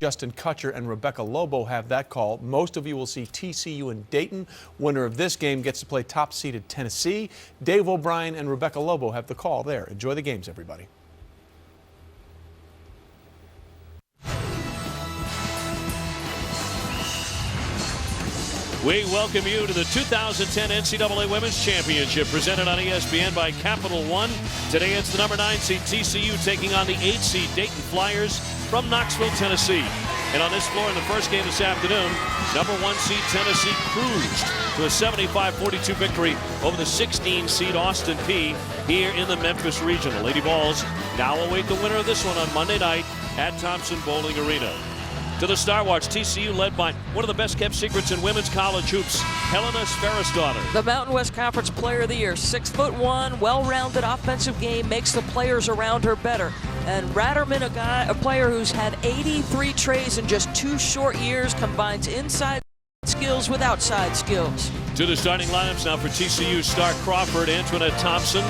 Justin Kutcher and Rebecca Lobo have that call. Most of you will see TCU and Dayton. Winner of this game gets to play top-seeded Tennessee. Dave O'Brien and Rebecca Lobo have the call there. Enjoy the games, everybody. We welcome you to the 2010 NCAA Women's Championship presented on ESPN by Capital One. Today it's the number 9 seed TCU taking on the 8 seed Dayton Flyers from Knoxville, Tennessee. And on this floor in the first game this afternoon, number 1 seed Tennessee cruised to a 75-42 victory over the 16 seed Austin Peay here in the Memphis Regional. Lady Vols now await the winner of this one on Monday night at Thompson Bowling Arena. To the Star Watch, TCU led by one of the best-kept secrets in women's college hoops, Helena Sferisdottir. The Mountain West Conference Player of the Year, 6'1", well-rounded offensive game, makes the players around her better. And Ratterman, a player who's had 83 trays in just 2 short years, combines inside skills with outside skills. To the starting lineups now for TCU, Stark Crawford, Antoinette Thompson,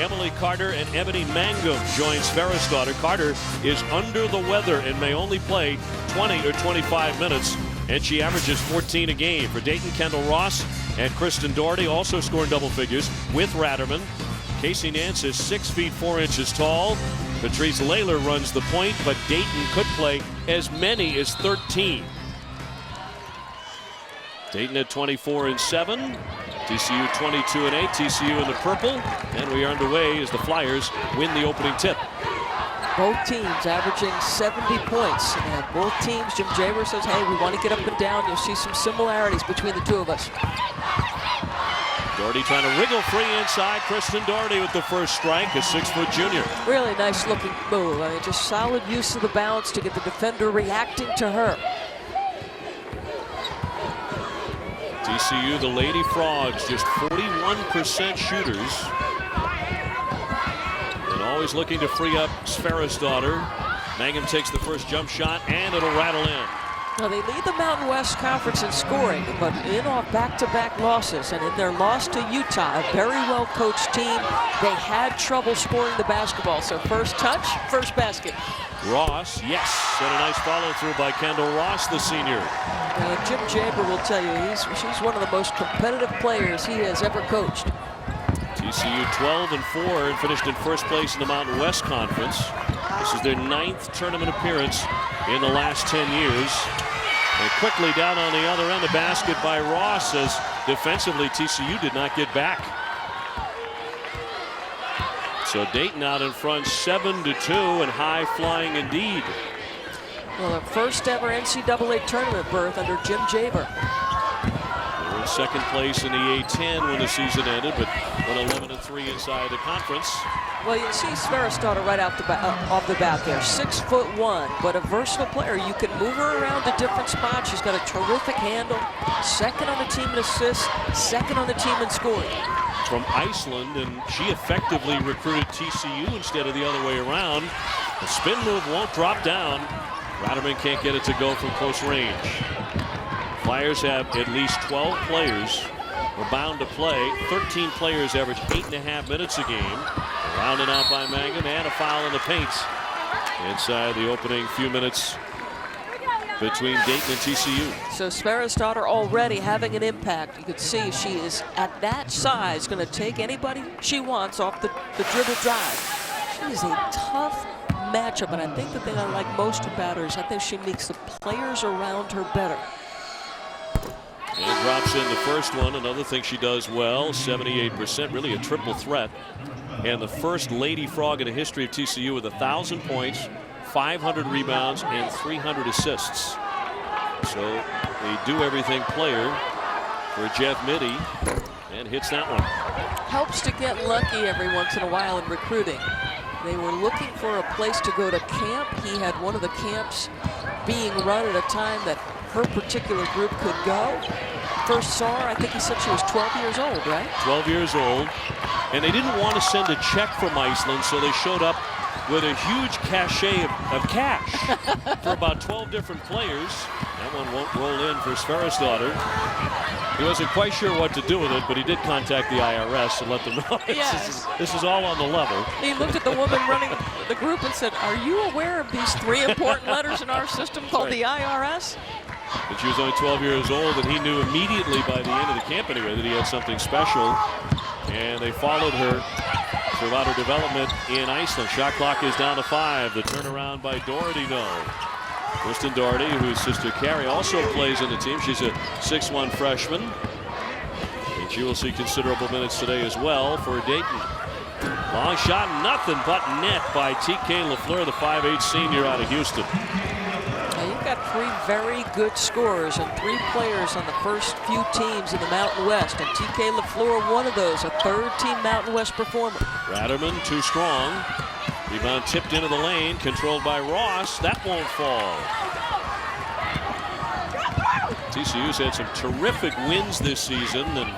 Emily Carter, and Ebony Mangum join Sferisdottir. Carter is under the weather and may only play 20 or 25 minutes, and she averages 14 a game. For Dayton, Kendall Ross and Kristen Doherty also scoring double figures with Ratterman. Casey Nance is 6 feet 4 inches tall. Patrice Layler runs the point, but Dayton could play as many as 13. Dayton at 24-7. TCU 22-8. TCU in the purple, and we are underway as the Flyers win the opening tip. Both teams averaging 70 points, and both teams, Jim Jaber says, hey, we want to get up and down. You'll see some similarities between the two of us. Doherty trying to wriggle free inside. Kristen Doherty with the first strike, a 6-foot junior. Really nice looking move. I mean, just solid use of the bounce to get the defender reacting to her. TCU, the Lady Frogs, just 41% shooters. And always looking to free up Sferisdottir. Mangum takes the first jump shot, and it'll rattle in. Now, they lead the Mountain West Conference in scoring, but in off back-to-back losses. And in their loss to Utah, a very well-coached team, they had trouble scoring the basketball. So first touch, first basket. Ross, yes, and a nice follow-through by Kendall Ross, the senior. Jim Jaber will tell you, she's one of the most competitive players he has ever coached. TCU 12-4 and finished in first place in the Mountain West Conference. This is their 9th tournament appearance in the last 10 years. And quickly down on the other end, a basket by Ross, as defensively TCU did not get back. So Dayton out in front 7-2 and high flying indeed. Well, their first ever NCAA tournament berth under Jim Jaber. They were in second place in the A10 when the season ended, but went 11-3 inside the conference. Well, you see Sferisdottir right off the bat there, 6'1", but a versatile player. You can move her around to different spots. She's got a terrific handle. Second on the team in assists, second on the team in scoring. From Iceland, and she effectively recruited TCU instead of the other way around. The spin move won't drop down. Ratterman can't get it to go from close range. Flyers have at least 12 players who are bound to play. 13 players average 8.5 minutes a game. Rounded out by Mangum, and a foul in the paint inside the opening few minutes between Dayton and TCU. So Sferisdottir already having an impact. You could see she is at that size going to take anybody she wants off the dribble drive. She is a tough matchup, and I think the thing I like most about her is I think she makes the players around her better. And drops in the first one. Another thing she does well, 78%, really a triple threat. And the first Lady Frog in the history of TCU with 1,000 points, 500 rebounds, and 300 assists. So a do-everything player for Jeff Mitty, and hits that one. Helps to get lucky every once in a while in recruiting. They were looking for a place to go to camp. He had one of the camps being run at a time that her particular group could go. First saw her, I think he said she was 12 years old, right? 12 years old. And they didn't want to send a check from Iceland, so they showed up with a huge cachet of cash for about 12 different players. That one won't roll in for Sverrisdottir. He wasn't quite sure what to do with it, but he did contact the IRS and let them know this is all on the level. He looked at the woman running the group and said, "Are you aware of these 3 important letters in our system called the IRS?" But she was only 12 years old, and he knew immediately by the end of the camp anyway that he had something special. And they followed her throughout her development in Iceland. Shot clock is down to 5. The turnaround by Doherty, no. Kristen Doherty, whose sister Carrie also plays in the team. She's a 6'1" freshman. And she will see considerable minutes today as well for Dayton. Long shot, nothing but net by TK LaFleur, the 5'8" senior out of Houston. Now you've got 3 very good scorers and 3 players on the first few teams in the Mountain West. And TK LaFleur, one of those, a 3rd-team Mountain West performer. Ratterman, too strong. Rebound tipped into the lane, controlled by Ross. That won't fall. TCU's had some terrific wins this season, and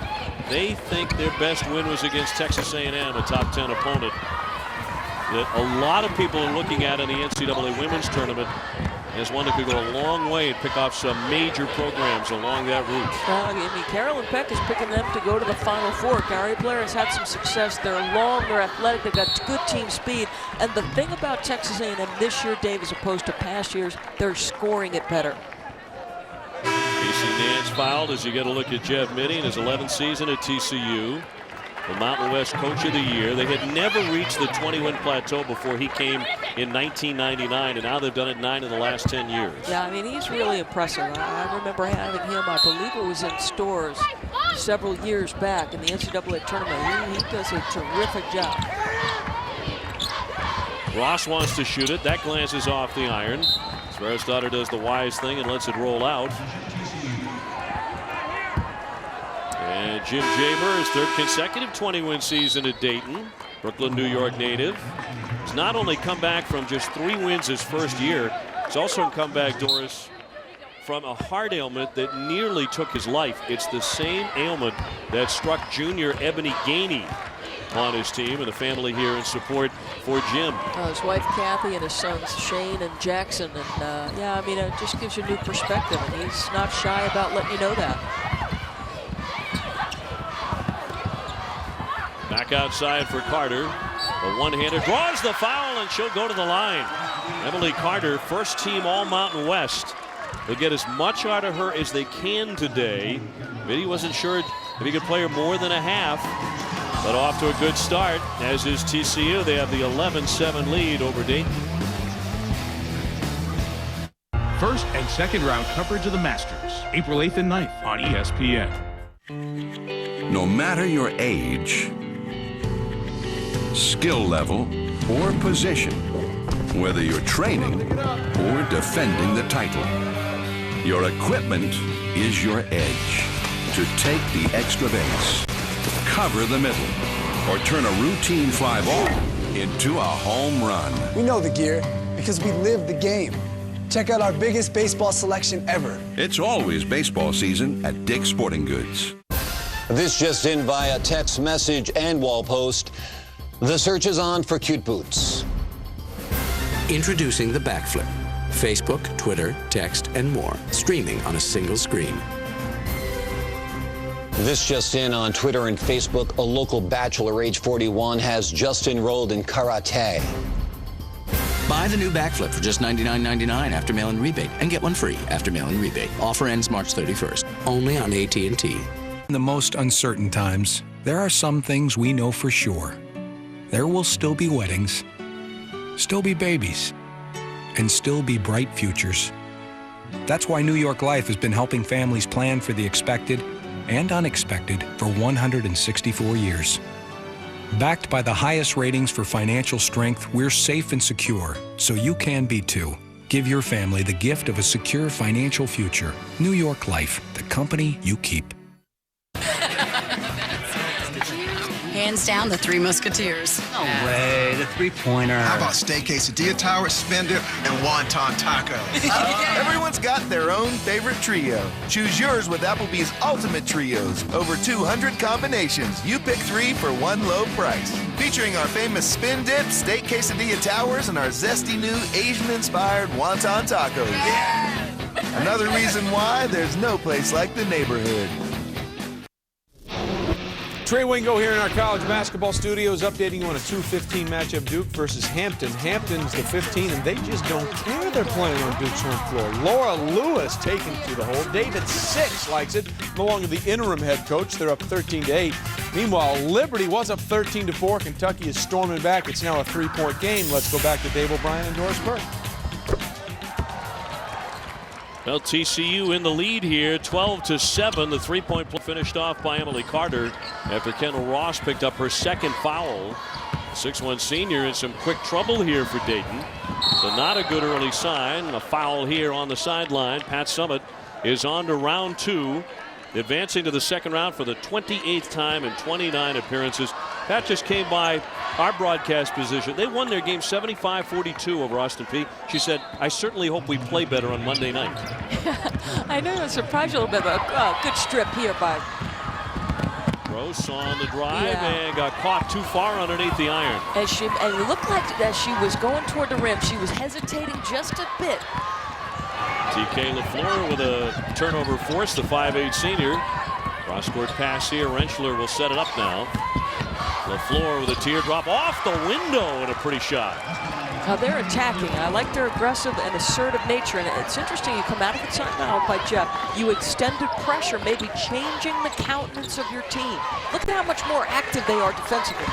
they think their best win was against Texas A&M, a top 10 opponent that a lot of people are looking at in the NCAA women's tournament as one that could go a long way and pick off some major programs along that route. I mean, Carolyn Peck is picking them to go to the Final Four. Gary Blair has had some success. They're long, they're athletic, they've got good team speed. And the thing about Texas A&M this year, Dave, as opposed to past years, they're scoring it better. Casey Nance fouled as you get a look at Jeff Mitty in his 11th season at TCU. The Mountain West Coach of the Year. They had never reached the 20-win plateau before he came in 1999, and now they've done it 9 of the last 10 years. Yeah, I mean, he's really impressive. I remember having him, I believe it was in stores several years back in the NCAA tournament. He does a terrific job. Ross wants to shoot it. That glances off the iron. Sverrisdottir does the wise thing and lets it roll out. And Jim Jaber, his 3rd consecutive 20-win season at Dayton, Brooklyn, New York native. He's not only come back from just 3 wins his first year, he's also come back, Doris, from a heart ailment that nearly took his life. It's the same ailment that struck junior Ebony Gainey on his team, and the family here in support for Jim. His wife Kathy and his sons Shane and Jackson, and yeah, I mean, it just gives you new perspective, and he's not shy about letting you know that. Back outside for Carter. A one-hander draws the foul, and she'll go to the line. Emily Carter, 1st team All-Mountain West. They'll get as much out of her as they can today. Mitty wasn't sure if he could play her more than a half, but off to a good start, as is TCU. They have the 11-7 lead over Dayton. First and second round coverage of the Masters, April 8th and 9th on ESPN. No matter your age, skill level, or position, whether you're training or defending the title, your equipment is your edge. To take the extra base, cover the middle, or turn a routine fly ball into a home run. We know the gear because we live the game. Check out our biggest baseball selection ever. It's always baseball season at Dick's Sporting Goods. This just in via text message and wall post. The search is on for cute boots. Introducing the Backflip. Facebook, Twitter, text, and more. Streaming on a single screen. This just in on Twitter and Facebook. A local bachelor age 41 has just enrolled in karate. Buy the new Backflip for just $99.99 after mail-in rebate and get one free after mail-in rebate. Offer ends March 31st. Only on AT&T. In the most uncertain times, there are some things we know for sure. There will still be weddings, still be babies, and still be bright futures. That's why New York Life has been helping families plan for the expected and unexpected for 164 years. Backed by the highest ratings for financial strength, we're safe and secure, so you can be too. Give your family the gift of a secure financial future. New York Life, the company you keep. Hands down, the Three Musketeers. No way, the three-pointer. How about steak quesadilla tower, suspender, and wonton tacos? Everyone's got got their own favorite trio. Choose yours with Applebee's Ultimate Trios. Over 200 combinations. You pick 3 for one low price. Featuring our famous spin dip, steak quesadilla towers, and our zesty new Asian-inspired wonton tacos. Yeah! Another reason why there's no place like the neighborhood. Trey Wingo here in our college basketball studios, updating you on a 2-15 matchup. Duke versus Hampton. Hampton's the 15, and they just don't care they're playing on Duke's home floor. Laura Lewis taken to the hole. David Six likes it, along with the interim head coach. They're up 13-8. Meanwhile, Liberty was up 13-4. Kentucky is storming back. It's now a 3-point game. Let's go back to Dave O'Brien and Doris Burke. Well, TCU in the lead here, 12-7. The three-point play finished off by Emily Carter after Kendall Ross picked up her second foul. 6'1" senior in some quick trouble here for Dayton. So not a good early sign. A foul here on the sideline. Pat Summitt is on to round 2, advancing to the second round for the 28th time in 29 appearances. Pat just came by our broadcast position. They won their game 75-42 over Austin Peay. She said, I certainly hope we play better on Monday night. I know it surprised you a little bit, but good strip here by Gross on the drive and got caught too far underneath the iron. And it looked like as she was going toward the rim, she was hesitating just a bit. TK LaFleur with a turnover force, the 5'8" senior. Cross-court pass here. Rentschler will set it up now. LaFleur with a teardrop off the window and a pretty shot. Now they're attacking. I like their aggressive and assertive nature. And it's interesting, you come out of the timeout by Jeff. You extended pressure, maybe changing the countenance of your team. Look at how much more active they are defensively.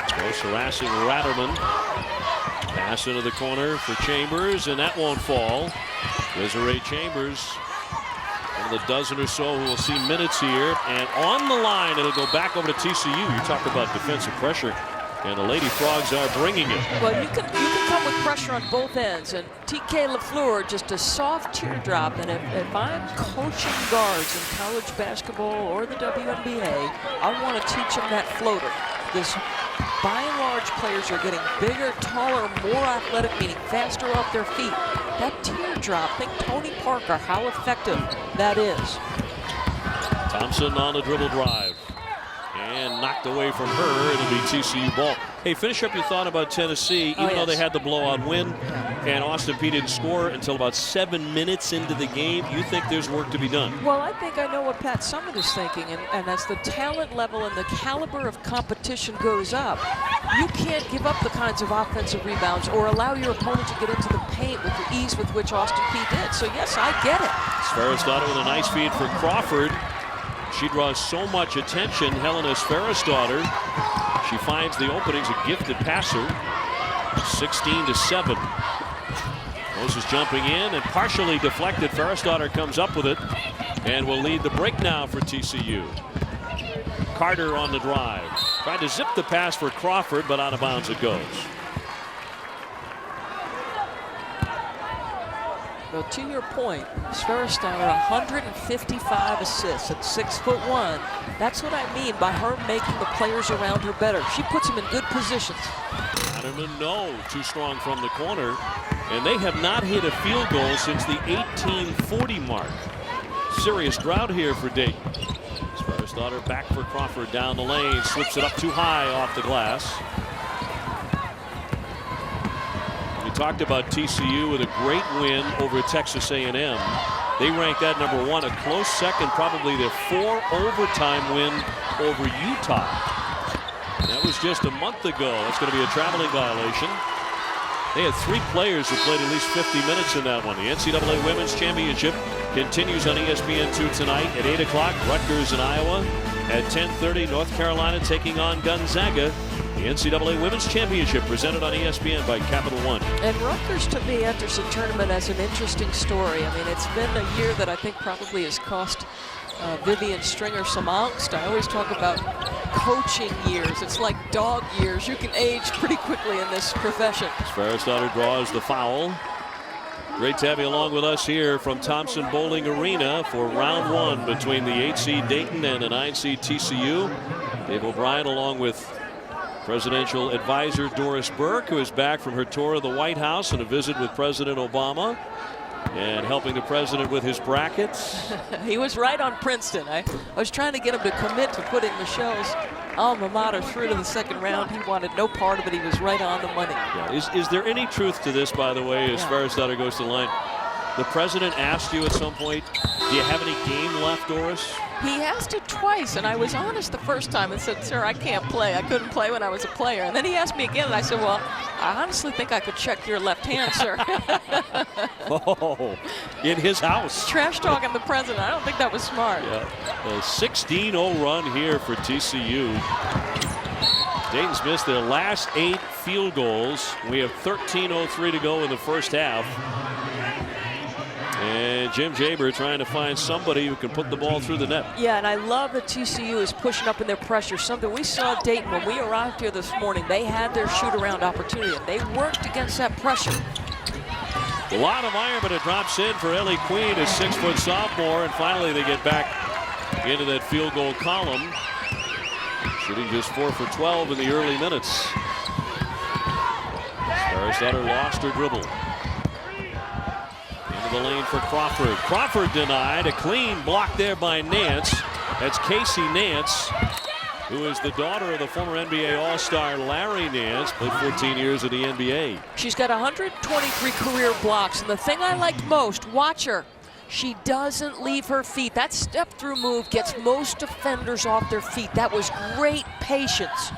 Close harassing Ratterman. Pass into the corner for Chambers, and that won't fall. Desiree Chambers, one of the dozen or so who will see minutes here. And on the line, it'll go back over to TCU. You talk about defensive pressure, and the Lady Frogs are bringing it. Well, you can come with pressure on both ends, and TK LaFleur, just a soft teardrop. And if I'm coaching guards in college basketball or the WNBA, I want to teach them that floater. This, by and large, players are getting bigger, taller, more athletic, meaning faster off their feet. That teardrop, think Tony Parker, how effective that is. Thompson on the dribble drive. And knocked away from her. It'll be TCU ball. Hey, finish up your thought about Tennessee. Even though they had the blowout win and Austin Peay didn't score until about 7 minutes into the game, you think there's work to be done? Well, I think I know what Pat Summitt is thinking, and as the talent level and the caliber of competition goes up, you can't give up the kinds of offensive rebounds or allow your opponent to get into the paint with the ease with which Austin Peay did. So, yes, I get it. Sferisdottir with a nice feed for Crawford. She draws so much attention, Helena Sferisdottir. She finds the openings, a gifted passer. 16-7. Moses jumping in and partially deflected. Sferisdottir comes up with it and will lead the break now for TCU. Carter on the drive. Tried to zip the pass for Crawford, but out of bounds it goes. Well, to your point, Sferisdottir 155 assists at 6'1". That's what I mean by her making the players around her better. She puts them in good positions. Hatterman, no, too strong from the corner. And they have not hit a field goal since the 1840 mark. Serious drought here for Dayton. Sferisdottir back for Crawford down the lane, slips it up too high off the glass. We talked about TCU with a great win over Texas A&M. They rank that #1. A close second, probably their 4 overtime win over Utah. That was just a month ago. That's going to be a traveling violation. They had 3 players who played at least 50 minutes in that one. The NCAA Women's Championship continues on ESPN2 tonight at 8 o'clock. Rutgers in Iowa. At 10:30, North Carolina taking on Gonzaga. The NCAA Women's Championship presented on ESPN by Capital One. And Rutgers, to me, enters the tournament as an interesting story. I mean, it's been a year that I think probably has cost Vivian Stringer some angst. I always talk about coaching years. It's like dog years. You can age pretty quickly in this profession. Sferisdottir draws the foul. Great to have you along with us here from Thompson Bowling Arena for round 1 between the 8 seed Dayton and the 9 seed TCU. Dave O'Brien along with Presidential Advisor Doris Burke, who is back from her tour of the White House and a visit with President Obama. and helping the president with his brackets. He was right on Princeton. I was trying to get him to commit to putting Michelle's alma mater through to the second round. He wanted no part of it. He was right on the money. Yeah. Is there any truth to this, by the way, as far as Sutter goes to the line? The president asked you at some point, do you have any game left, Doris? He asked it twice, and I was honest the first time and said, sir, I can't play. I couldn't play when I was a player. And then he asked me again, and I said, well, I honestly think I could check your left hand, sir. Oh, in his house. Trash talking the president. I don't think that was smart. Yeah. A 16-0 run here for TCU. Dayton's missed their last 8 field goals. We have 13:03 to go in the first half. And Jim Jaber trying to find somebody who can put the ball through the net. Yeah, and I love that TCU is pushing up in their pressure. Something we saw at Dayton when we arrived here this morning. They had their shoot-around opportunity, and they worked against that pressure. A lot of iron, but it drops in for Ellie Queen, a 6-foot sophomore, and finally they get back into that field goal column. Shooting just 4 for 12 in the early minutes. Sutter lost her dribble. Into the lane for Crawford. Crawford denied. A clean block there by Nance. That's Casey Nance, who is the daughter of the former NBA All-Star Larry Nance, played 14 years in the NBA. She's got 123 career blocks, and the thing I liked most, watch her. She doesn't leave her feet. That step-through move gets most defenders off their feet. That was great patience.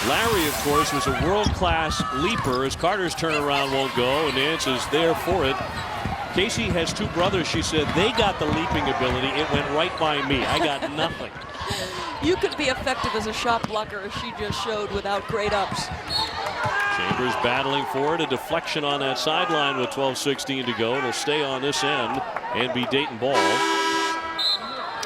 Larry, of course, was a world-class leaper. As Carter's turnaround won't go, and Nance is there for it. Casey has 2 brothers. She said they got the leaping ability. It went right by me. I got nothing. You could be effective as a shot blocker, as she just showed, without great ups. Chambers battling for it. A deflection on that sideline with 12:16 to go. It'll stay on this end and be Dayton ball.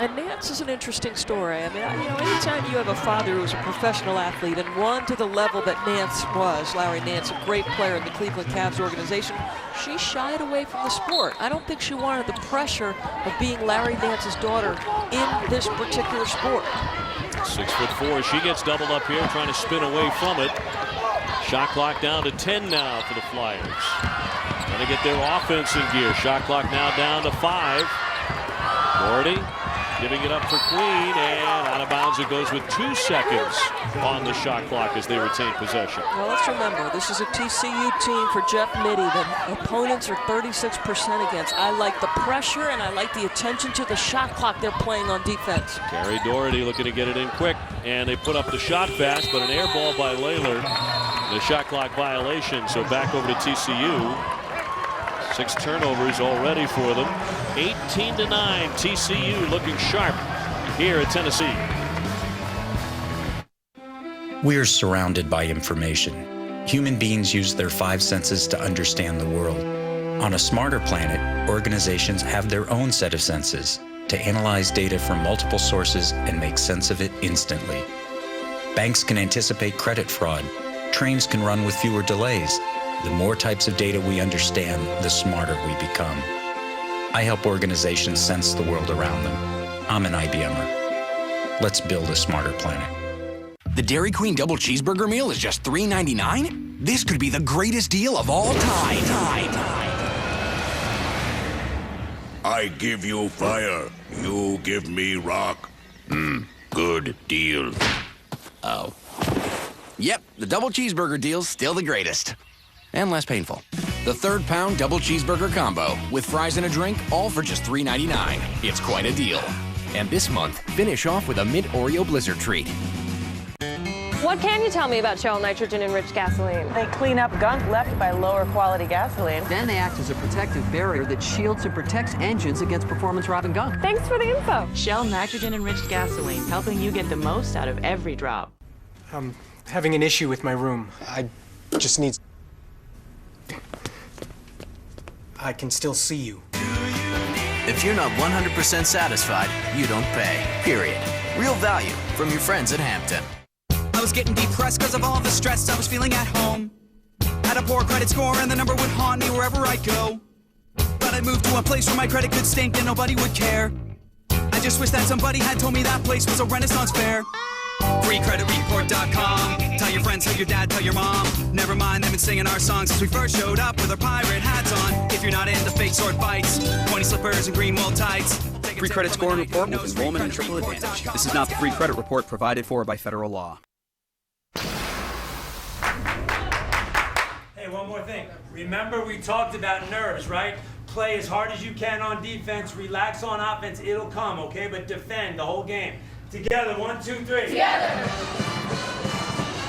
And Nance is an interesting story. I mean, anytime you have a father who's a professional athlete and one to the level that Nance was, Larry Nance, a great player in the Cleveland Cavs organization, she shied away from the sport. I don't think she wanted the pressure of being Larry Nance's daughter in this particular sport. 6'4". She gets doubled up here, trying to spin away from it. Shot clock down to 10 now for the Flyers. Trying to get their offense in gear. Shot clock now down to 5. Doherty giving it up for Queen, and out of bounds it goes with 2 seconds on the shot clock as they retain possession. Well, let's remember, this is a TCU team for Jeff Mitty that opponents are 36% against. I like the pressure, and I like the attention to the shot clock they're playing on defense. Carrie Doherty looking to get it in quick, and they put up the shot fast, but an air ball by Layler. The shot clock violation, so back over to TCU. 6 turnovers already for them. 18-9, TCU looking sharp here at Tennessee. We're surrounded by information. Human beings use their 5 senses to understand the world. On a smarter planet, organizations have their own set of senses to analyze data from multiple sources and make sense of it instantly. Banks can anticipate credit fraud. Trains can run with fewer delays. The more types of data we understand, the smarter we become. I help organizations sense the world around them. I'm an IBMer. Let's build a smarter planet. The Dairy Queen double cheeseburger meal is just $3.99? This could be the greatest deal of all time. I give you fire. You give me rock. Good deal. Oh. Yep, the double cheeseburger deal's still the greatest. And less painful. The 3rd-pound double cheeseburger combo with fries and a drink, all for just $3.99. It's quite a deal. And this month, finish off with a Mint Oreo Blizzard treat. What can you tell me about Shell nitrogen-enriched gasoline? They clean up gunk left by lower quality gasoline. Then they act as a protective barrier that shields and protects engines against performance-robbing gunk. Thanks for the info. Shell nitrogen-enriched gasoline, helping you get the most out of every drop. I'm having an issue with my room. I just need... I can still see you. If you're not 100% satisfied, you don't pay. Period. Real value from your friends at Hampton. I was getting depressed because of all the stress I was feeling at home. Had a poor credit score and the number would haunt me wherever I go. But I moved to a place where my credit could stink and nobody would care. I just wish that somebody had told me that place was a Renaissance fair. FreeCreditReport.com. Tell your friends, tell your dad, tell your mom. Never mind, they've been singing our songs since we first showed up with our pirate hats on. If you're not into fake sword fights, pointy slippers and green wool tights. Free credit score and report with enrollment and triple advantage. This is not the free credit report provided for by federal law. Hey, one more thing. Remember we talked about nerves, right? Play as hard as you can on defense, relax on offense, it'll come, okay? But defend the whole game. Together, 1, 2, 3. Together!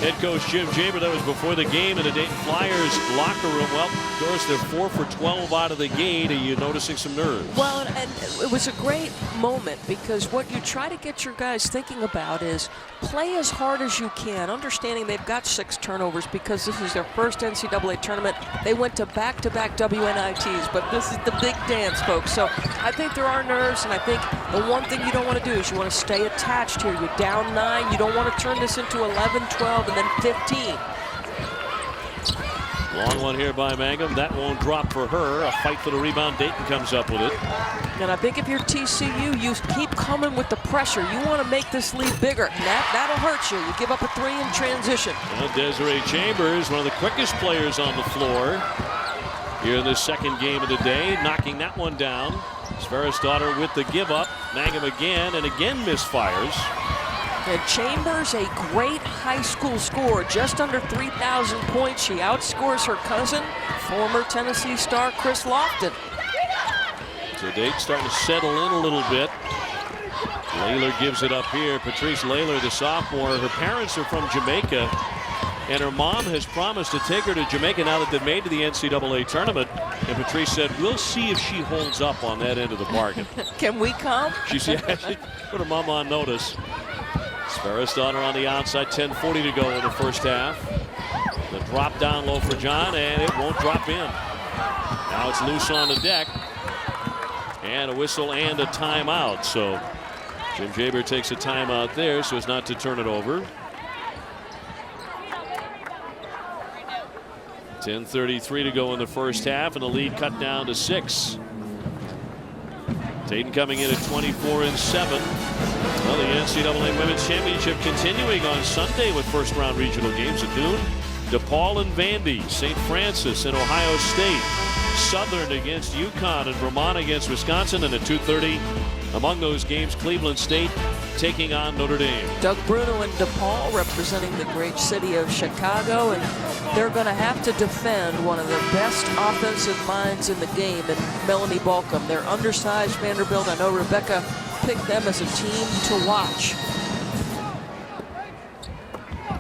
Head coach Jim Jaber, that was before the game in the Dayton Flyers locker room. Well, Doris, they're 4 for 12 out of the gate. Are you noticing some nerves? Well, and it was a great moment because what you try to get your guys thinking about is play as hard as you can, understanding they've got 6 turnovers because this is their first NCAA tournament. They went to back-to-back WNITs, but this is the big dance, folks. So I think there are nerves, and I think the one thing you don't want to do is you want to stay attached here. You're down 9. You don't want to turn this into 11, 12, and then 15. Long one here by Mangum. That won't drop for her. A fight for the rebound. Dayton comes up with it. And I think if you're TCU, you keep coming with the pressure. You want to make this lead bigger. And that'll hurt you. You give up a 3 in transition. Well, Desiree Chambers, one of the quickest players on the floor here in the second game of the day, knocking that one down. Sverrisdottir with the give up. Mangum again and again misfires. And Chambers, a great high school scorer, just under 3,000 points. She outscores her cousin, former Tennessee star Chris Lofton. So Dayton starting to settle in a little bit. Layler gives it up here. Patrice Layler, the sophomore. Her parents are from Jamaica, and her mom has promised to take her to Jamaica now that they've made to the NCAA tournament. And Patrice said, we'll see if she holds up on that end of the bargain. Can we come? She put her mom on notice. Sverrisdottir on the outside, 10:40 to go in the first half. The drop down low for John, and it won't drop in. Now it's loose on the deck. And a whistle and a timeout. So Jim Jaber takes a timeout there so as not to turn it over. 10:33 to go in the first half, and the lead cut down to 6. Dayton coming in at 24-7. Well, the NCAA Women's Championship continuing on Sunday with first-round regional games at noon. DePaul and Vandy, St. Francis and Ohio State, Southern against UConn, and Vermont against Wisconsin. And at 2:30, among those games, Cleveland State taking on Notre Dame. Doug Bruno and DePaul representing the great city of Chicago, and they're going to have to defend one of the best offensive minds in the game in Melanie Balcom. They're undersized Vanderbilt. I know Rebecca picked them as a team to watch.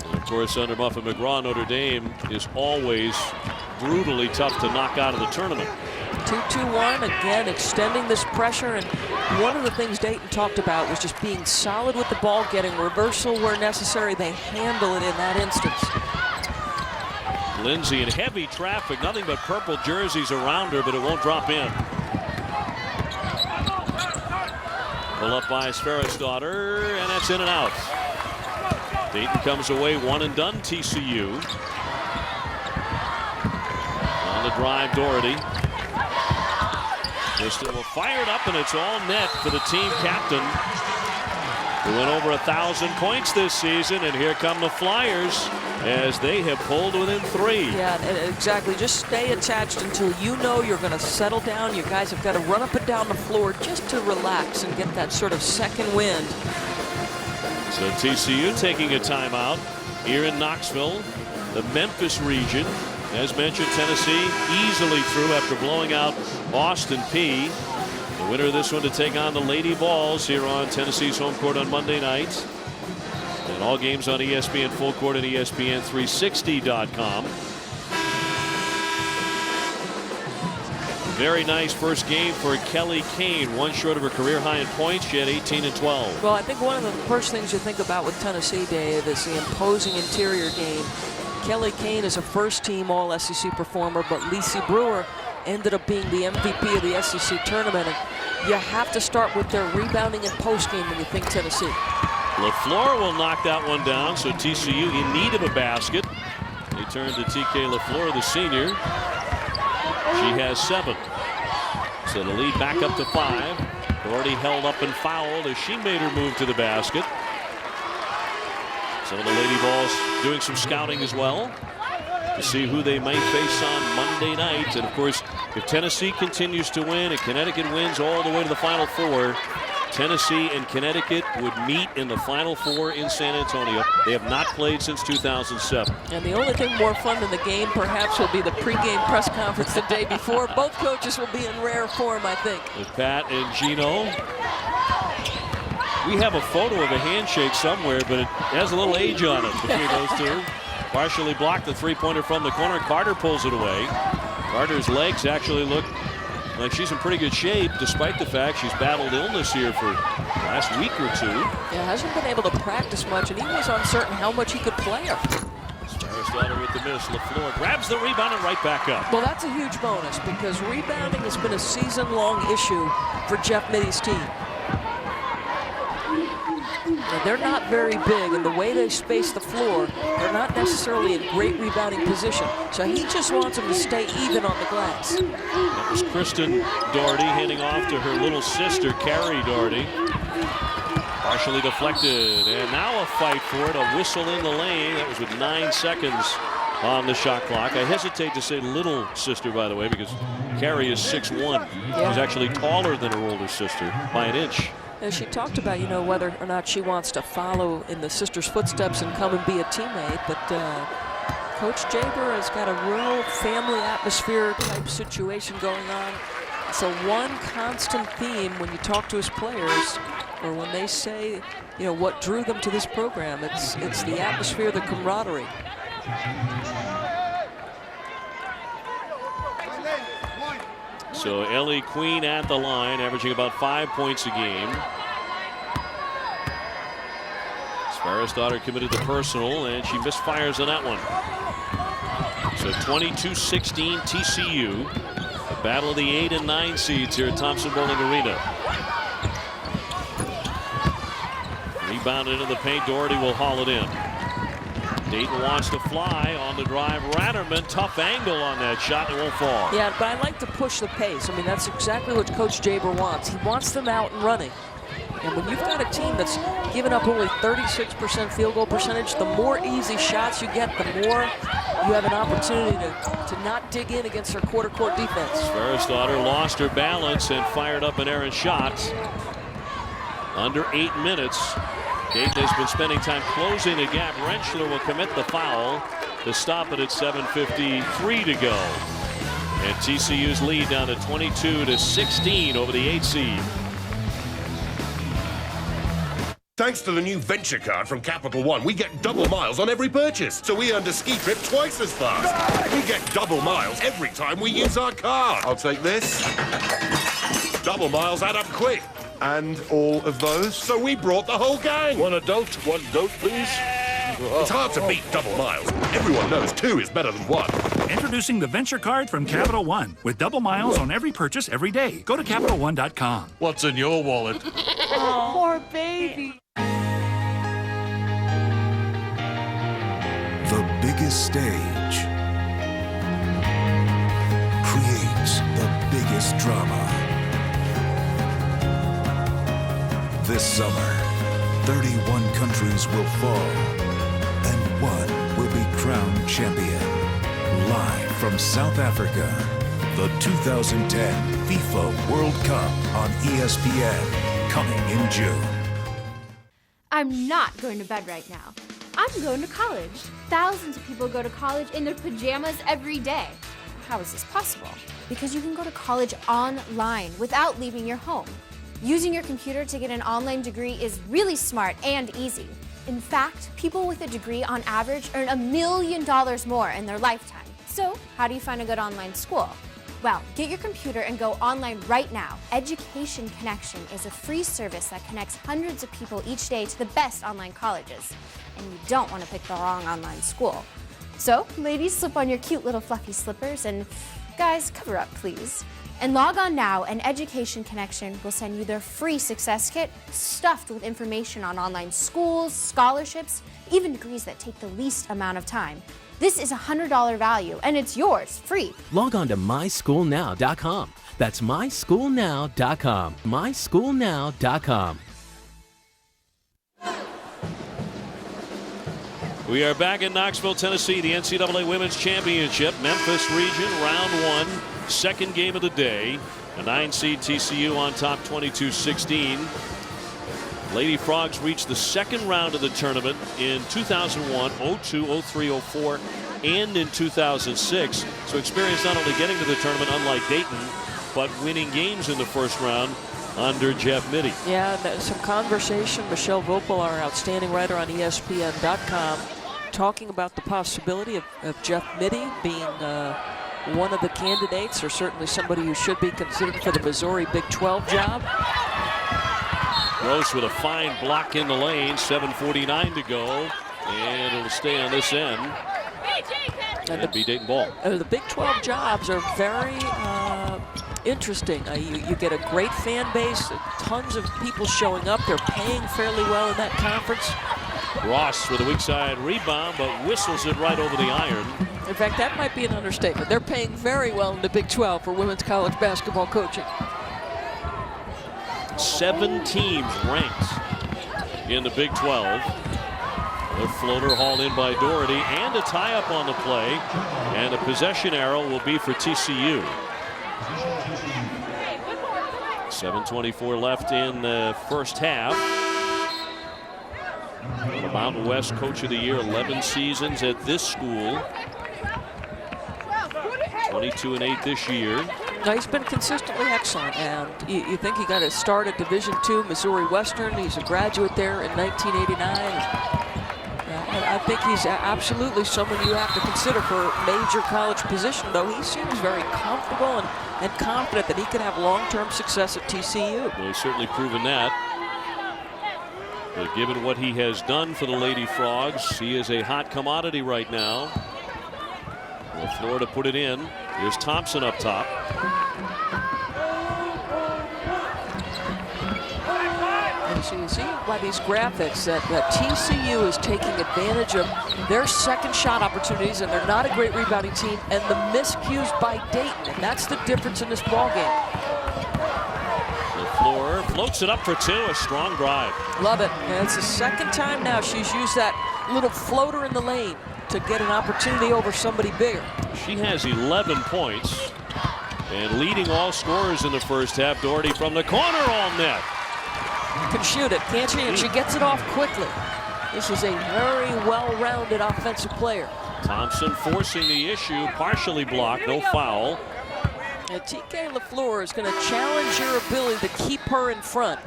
And of course, under Muffin McGraw, Notre Dame is always brutally tough to knock out of the tournament. 2-2-1, again extending this pressure, and one of the things Dayton talked about was just being solid with the ball, getting reversal where necessary. They handle it in that instance. Lindsay in heavy traffic, nothing but purple jerseys around her, but it won't drop in. Pull up by Sverrisdottir, and that's in and out. Dayton comes away one and done. TCU on the drive, Doherty. They're still fired up, and it's all net for the team captain, who went over 1,000 points this season. And here come the Flyers as they have pulled within 3. Yeah, exactly. Just stay attached until you know you're going to settle down. You guys have got to run up and down the floor just to relax and get that sort of second wind. So TCU taking a timeout here in Knoxville, the Memphis region. As mentioned, Tennessee easily through after blowing out Austin Peay. The winner of this one to take on the Lady Vols here on Tennessee's home court on Monday night. And all games on ESPN Full Court and ESPN360.com. Very nice first game for Kelly Kane. One short of her career high in points. She had 18 and 12. Well, I think one of the first things you think about with Tennessee, Dave, is the imposing interior game. Kelly Kane is a first-team All-SEC performer, but Lisi Brewer ended up being the MVP of the SEC tournament. And you have to start with their rebounding and post-game when you think Tennessee. LaFleur will knock that one down, so TCU in need of a basket. They turn to TK LaFleur, the senior. She has 7. So the lead back up to 5. Doherty held up and fouled as she made her move to the basket. Some of the Lady Vols doing some scouting as well to see who they might face on Monday night. And of course, if Tennessee continues to win and Connecticut wins all the way to the Final Four, Tennessee and Connecticut would meet in the Final Four in San Antonio. They have not played since 2007. And the only thing more fun than the game perhaps will be the pregame press conference the day before. Both coaches will be in rare form, I think. With Pat and Gino. We have a photo of a handshake somewhere, but it has a little age on it between those two. Partially blocked the three-pointer from the corner. Carter pulls it away. Carter's legs actually look like she's in pretty good shape, despite the fact she's battled illness here for the last week or two. Yeah, hasn't been able to practice much, and he was uncertain how much he could play her. Aristotle with the miss. LaFleur grabs the rebound and right back up. Well, that's a huge bonus because rebounding has been a season-long issue for Jeff Mitty's team. They're not very big, and the way they space the floor, they're not necessarily in great rebounding position. So he just wants them to stay even on the glass. That was Kristen Doherty handing off to her little sister, Carrie Doherty. Partially deflected, and now a fight for it, a whistle in the lane. That was with 9 seconds on the shot clock. I hesitate to say little sister, by the way, because Carrie is 6'1". She's actually taller than her older sister by an inch. As she talked about, you know, whether or not she wants to follow in the sister's footsteps and come and be a teammate, but Coach Jaber has got a real family atmosphere type situation going on. So one constant theme when you talk to his players, or when they say, you know, what drew them to this program, it's the atmosphere, the camaraderie. So Ellie Queen at the line, averaging about 5 points a game. Sparrow's committed the personal, and she misfires on that one. So 22-16 TCU. A battle of the 8 and 9 seeds here at Thompson Bowling Arena. Rebounded into the paint. Doherty will haul it in. Dayton wants to fly on the drive. Ratterman, tough angle on that shot. It won't fall. Yeah, but I like to push the pace. I mean, that's exactly what Coach Jaber wants. He wants them out and running. And when you've got a team that's given up only 36% field goal percentage, the more easy shots you get, the more you have an opportunity to not dig in against their quarter-court defense. Sparrow's lost her balance and fired up an errant shot. Under 8 minutes. Dayton has been spending time closing the gap. Rentschler will commit the foul to stop it at 7:53 to go. And TCU's lead down to 22-16 over the 8 seed. Thanks to the new Venture card from Capital One, we get double miles on every purchase. So we earned a ski trip twice as fast. We get double miles every time we use our card. I'll take this. Double miles add up quick. And all of those? So we brought the whole gang. One adult, one goat, please. It's hard to beat double miles. Everyone knows 2 is better than 1. Introducing the Venture Card from Capital One with double miles on every purchase every day. Go to CapitalOne.com. What's in your wallet? Oh, poor baby. The biggest stage creates the biggest drama. This summer, 31 countries will fall, and one will be crowned champion. Live from South Africa, the 2010 FIFA World Cup on ESPN, coming in June. I'm not going to bed right now. I'm going to college. Thousands of people go to college in their pajamas every day. How is this possible? Because you can go to college online without leaving your home. Using your computer to get an online degree is really smart and easy. In fact, people with a degree on average earn $1 million more in their lifetime. So, how do you find a good online school? Well, get your computer and go online right now. Education Connection is a free service that connects hundreds of people each day to the best online colleges. And you don't want to pick the wrong online school. So, ladies, slip on your cute little fluffy slippers, and guys, cover up, please. And log on now, and Education Connection will send you their free success kit stuffed with information on online schools, scholarships, even degrees that take the least amount of time. This is a $100 value, and it's yours, free. Log on to myschoolnow.com. That's myschoolnow.com. myschoolnow.com. We are back in Knoxville, Tennessee, the NCAA Women's Championship, Memphis region, round 1, second game of the day. A 9-seed TCU on top 22-16. Lady Frogs reached the second round of the tournament in 2001, 02, 03, 04, and in 2006. So experience not only getting to the tournament, unlike Dayton, but winning games in the first round under Jeff Mitty. Yeah, some conversation. Michelle Vopel, our outstanding writer on ESPN.com, talking about the possibility of Jeff Mitty being one of the candidates, or certainly somebody who should be considered for the Missouri Big 12 job. Gross with a fine block in the lane, 7:49 to go, and it'll stay on this end. And it'll be Dayton ball. The Big 12 jobs are very interesting. You get a great fan base, tons of people showing up. They're paying fairly well in that conference. Ross with a weak side rebound, but whistles it right over the iron. In fact, that might be an understatement. They're paying very well in the Big 12 for women's college basketball coaching. 7 teams ranked in the Big 12. The floater hauled in by Doherty, and a tie-up on the play, and a possession arrow will be for TCU. 7:24 left in the first half. The Mountain West Coach of the Year, 11 seasons at this school. 22-8 this year. No, he's been consistently excellent, and you think he got his start at Division II, Missouri Western. He's a graduate there in 1989. I think he's absolutely someone you have to consider for a major college position, though he seems very comfortable and confident that he can have long-term success at TCU. Well, he's certainly proven that. But given what he has done for the Lady Frogs, he is a hot commodity right now. Well, Florida put it in. Here's Thompson up top. And so you see by these graphics that TCU is taking advantage of their second shot opportunities, and they're not a great rebounding team, and the miscues by Dayton, and that's the difference in this ball game. LaFleur floats it up for 2, a strong drive. Love it, and it's the second time now she's used that little floater in the lane to get an opportunity over somebody bigger. She has 11 points and leading all scorers in the first half. Doherty from the corner, all net. Can shoot it, can't she? And she gets it off quickly. This is a very well-rounded offensive player. Thompson forcing the issue, partially blocked, no foul. And TK LaFleur is going to challenge your ability to keep her in front.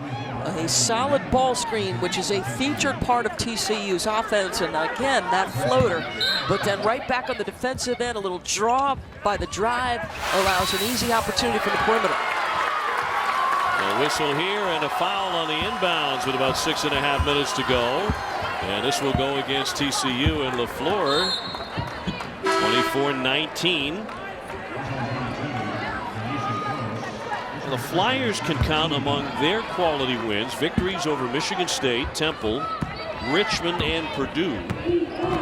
A solid ball screen, which is a featured part of TCU's offense, and again, that floater. But then right back on the defensive end, a little draw by the drive allows an easy opportunity from the perimeter. A whistle here and a foul on the inbounds with about 6.5 minutes to go. And this will go against TCU, and LaFleur, 24-19. The Flyers can count among their quality wins victories over Michigan State, Temple, Richmond, and Purdue.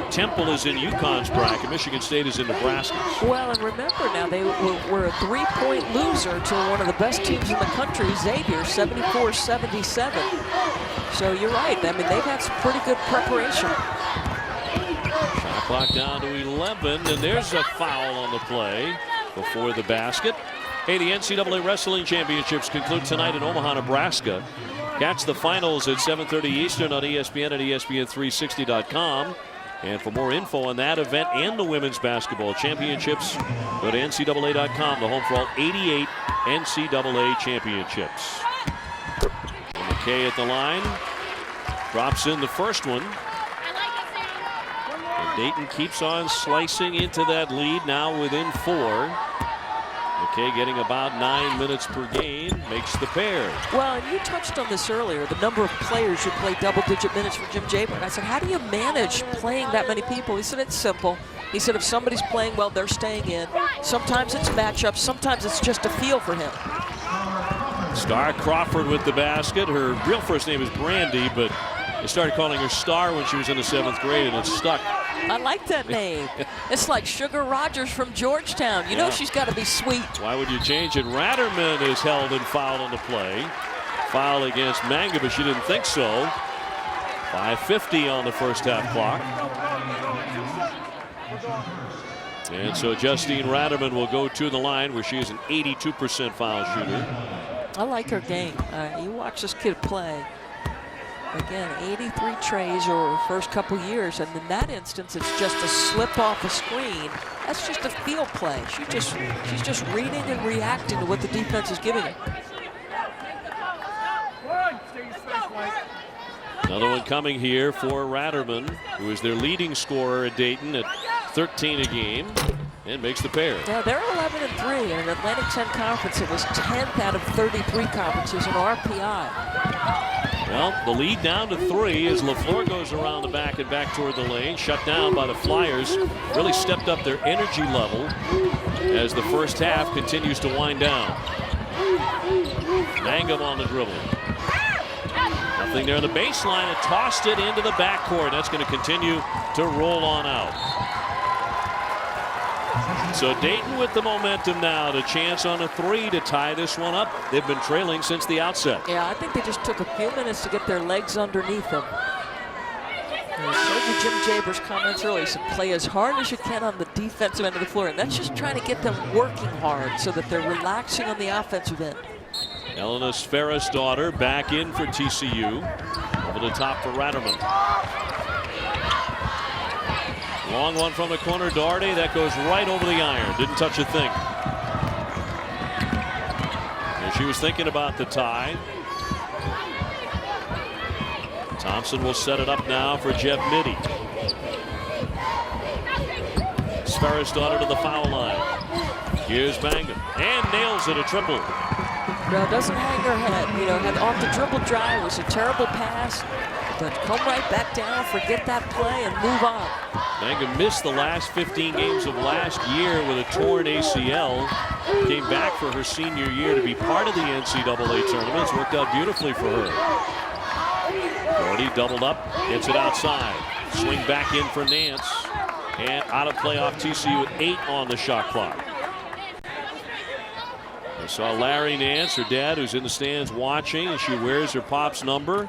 Temple is in UConn's bracket. Michigan State is in Nebraska. Well, and remember now, they were a 3-point loser to one of the best teams in the country, Xavier, 74-77. So you're right. I mean, they've had some pretty good preparation. Shot clock down to 11, and there's a foul on the play before the basket. Hey, the NCAA Wrestling Championships conclude tonight in Omaha, Nebraska. Catch the finals at 7:30 Eastern on ESPN and ESPN360.com. And for more info on that event and the women's basketball championships, go to NCAA.com, the home for all 88 NCAA championships. And McKay at the line. Drops in the first one. And Dayton keeps on slicing into that lead, now within 4. McKay getting about 9 minutes per game, makes the pair. Well, and you touched on this earlier, the number of players who play double-digit minutes for Jim Jayburn. I said, how do you manage playing that many people? He said, it's simple. He said, if somebody's playing well, they're staying in. Sometimes it's matchups, sometimes it's just a feel for him. Star Crawford with the basket. Her real first name is Brandy, but they started calling her Star when she was in the 7th grade, and it stuck. I like that name. It's like Sugar Rogers from Georgetown. You know she's got to be sweet. Why would you change it? Ratterman is held and fouled on the play. Foul against Manga, but she didn't think so. 5:50 on the first half clock. And so Justine Raderman will go to the line where she is an 82% foul shooter. I like her game. You watch this kid play. Again, 83 trays over the first couple years, and in that instance, it's just a slip off a screen. That's just a field play. She's just reading and reacting to what the defense is giving her. Another one coming here for Raderman, who is their leading scorer at Dayton at 13 a game, and makes the pair. Yeah, they're 11-3 in an Atlantic 10 conference. It was 10th out of 33 conferences in RPI. Well, the lead down to 3 as LaFleur goes around the back and back toward the lane. Shut down by the Flyers. Really stepped up their energy level as the first half continues to wind down. Mangum on the dribble. Nothing there on the baseline, and tossed it into the backcourt. That's going to continue to roll on out. So Dayton with the momentum now, the chance on a 3 to tie this one up. They've been trailing since the outset. Yeah, I think they just took a few minutes to get their legs underneath them. I showed you Jim Jaber's comments earlier. He said play as hard as you can on the defensive end of the floor, and that's just trying to get them working hard so that they're relaxing on the offensive end. Elena Sferris-Daughter back in for TCU. Over the top for Raderman. Long one from the corner, Doherty. That goes right over the iron. Didn't touch a thing. And she was thinking about the tie. Thompson will set it up now for Jeff Mitty. Sferris-Daughter to the foul line. Here's Mangum. And nails it, a triple. No, doesn't hang her head. You know, had off the dribble drive. It was a terrible pass. But come right back down, forget that play, and move on. Mangum missed the last 15 games of last year with a torn ACL. Came back for her senior year to be part of the NCAA tournaments. Worked out beautifully for her. Doherty doubled up, gets it outside. Swing back in for Nance. And out of play off TCU with 8 on the shot clock. I saw Larry Nance, her dad, who's in the stands watching, and she wears her pop's number.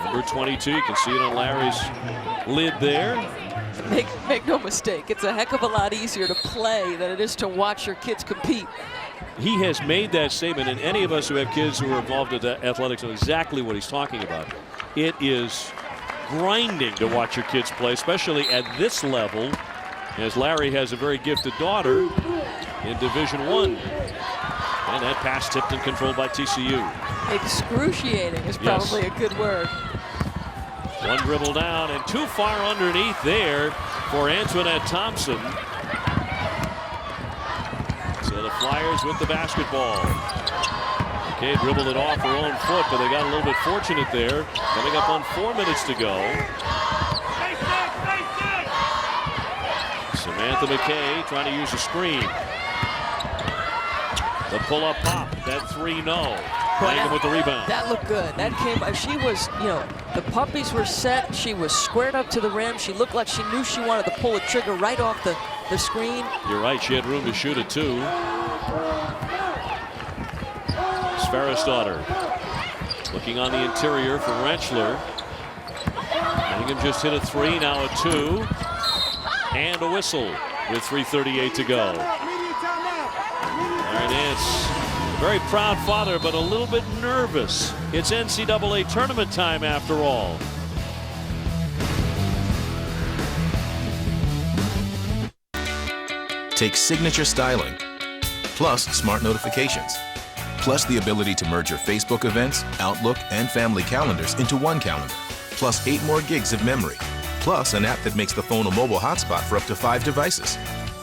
Number 22, you can see it on Larry's lid there. Make no mistake, it's a heck of a lot easier to play than it is to watch your kids compete. He has made that statement, and any of us who have kids who are involved in athletics know exactly what he's talking about. It is grinding to watch your kids play, especially at this level, as Larry has a very gifted daughter in Division I. And that pass tipped and controlled by TCU. Excruciating is probably a good word. One dribble down and too far underneath there for Antoinette Thompson. So the Flyers with the basketball. Okay, dribbled it off her own foot, but they got a little bit fortunate there. Coming up on 4 minutes to go. Samantha McKay trying to use a screen. The pull-up pop, that 3 no. Mangum with the rebound. That looked good. That came, she was, you know, the puppies were set. She was squared up to the rim. She looked like she knew she wanted to pull the trigger right off the screen. You're right, she had room to shoot it too. Sferris-Daughter looking on the interior for Rentschler. Mangum just hit a 3, now a 2. And a whistle with 3:38 to go. Larry Nance, very proud father, but a little bit nervous. It's NCAA tournament time after all. Take signature styling, plus smart notifications, plus the ability to merge your Facebook events, Outlook, and family calendars into one calendar, plus 8 more gigs of memory, plus an app that makes the phone a mobile hotspot for up to 5 devices,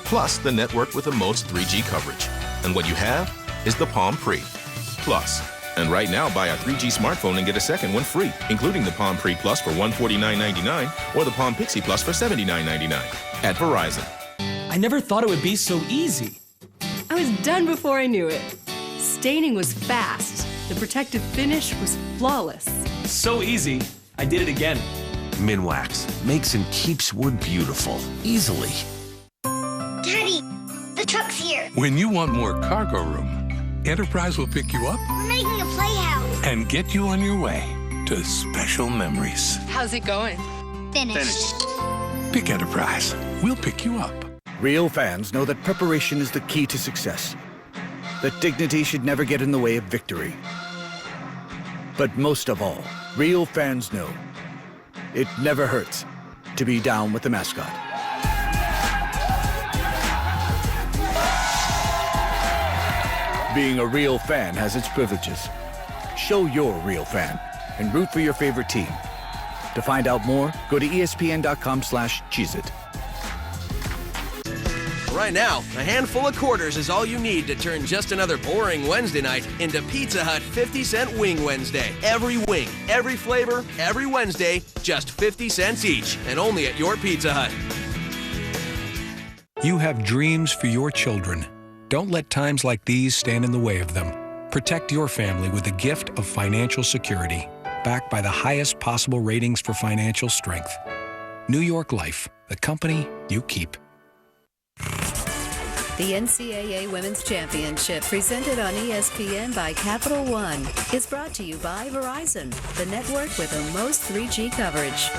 plus the network with the most 3G coverage. And what you have is the Palm Pre Plus. And right now, buy a 3G smartphone and get a second one free, including the Palm Pre Plus for $149.99 or the Palm Pixie Plus for $79.99 at Verizon. I never thought it would be so easy. I was done before I knew it. Staining was fast. The protective finish was flawless. So easy, I did it again. Minwax makes and keeps wood beautiful, easily. Daddy, the truck's here. When you want more cargo room, Enterprise will pick you up We're making a playhouse and get you on your way to special memories. How's it going? Finished. Pick Enterprise. We'll pick you up. Real fans know that preparation is the key to success. That dignity should never get in the way of victory. But most of all, real fans know it never hurts to be down with the mascot. Being a real fan has its privileges. Show you're a real fan and root for your favorite team. To find out more, go to espn.com/Cheez-It. Right now, a handful of quarters is all you need to turn just another boring Wednesday night into Pizza Hut 50-cent Wing Wednesday. Every wing, every flavor, every Wednesday, just 50 cents each, and only at your Pizza Hut. You have dreams for your children. Don't let times like these stand in the way of them. Protect your family with the gift of financial security, backed by the highest possible ratings for financial strength. New York Life, the company you keep. The NCAA Women's Championship, presented on ESPN by Capital One, is brought to you by Verizon, the network with the most 3G coverage.